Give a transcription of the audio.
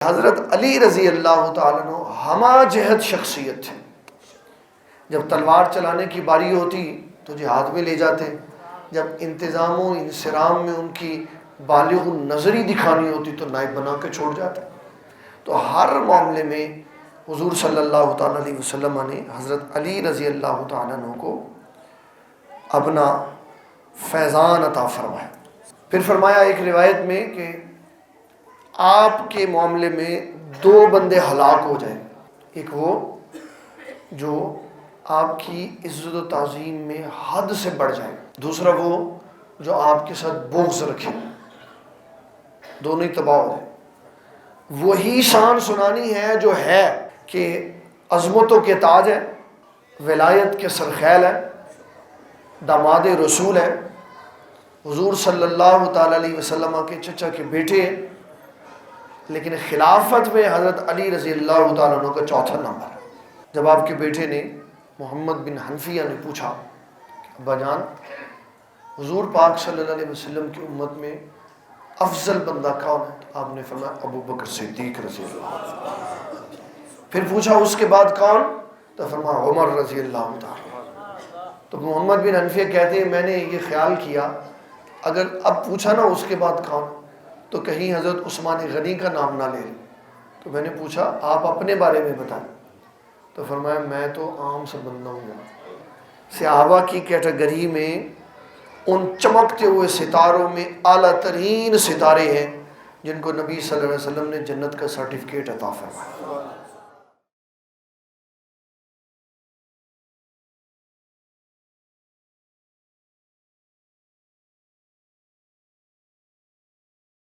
حضرت علی رضی اللہ تعالیٰ عنہ ہمہ جہت شخصیت تھے. جب تلوار چلانے کی باری ہوتی تو جہاد میں لے جاتے، جب انتظام و انصرام میں ان کی بالغ النظری دکھانی ہوتی تو نائب بنا کے چھوڑ جاتے. تو ہر معاملے میں حضور صلی اللہ تعالیٰ علیہ وسلم نے حضرت علی رضی اللہ تعالیٰ عنہ کو اپنا فیضان عطا فرمایا. پھر فرمایا ایک روایت میں کہ آپ کے معاملے میں دو بندے ہلاک ہو جائیں. ایک وہ جو آپ کی عزت و تعظیم میں حد سے بڑھ جائے، دوسرا وہ جو آپ کے ساتھ بغض رکھے. دونوں ہی تباہ ہو جائیں. وہی شان سنانی ہے جو ہے کہ عظمتوں کے تاج ہے، ولایت کے سرخیل ہے، داماد رسول ہے، حضور صلی اللہ تعالیٰ علیہ وسلم کے چچا کے بیٹے ہیں، لیکن خلافت میں حضرت علی رضی اللہ تعالیٰ عنہ کا چوتھا نمبر ہے. جب آپ کے بیٹے نے محمد بن حنفیہ نے پوچھا کہ ابا جان حضور پاک صلی اللہ علیہ وسلم کی امت میں افضل بندہ کون ہے؟ تو آپ نے فرمایا ابو بکر صدیق رضی اللہ. پھر پوچھا اس کے بعد کون؟ تو فرمایا عمر رضی اللہ تعالیٰ. تو محمد بن حنفیہ کہتے ہیں میں نے یہ خیال کیا اگر اب پوچھا نا اس کے بعد کون تو کہیں حضرت عثمان غنی کا نام نہ لے لیں. تو میں نے پوچھا آپ اپنے بارے میں بتائیں. تو فرمایا میں تو عام سا بندہ ہوں. صحابہ کی کیٹیگری میں ان چمکتے ہوئے ستاروں میں اعلیٰ ترین ستارے ہیں جن کو نبی صلی اللہ علیہ وسلم نے جنت کا سرٹیفکیٹ عطا فرمایا.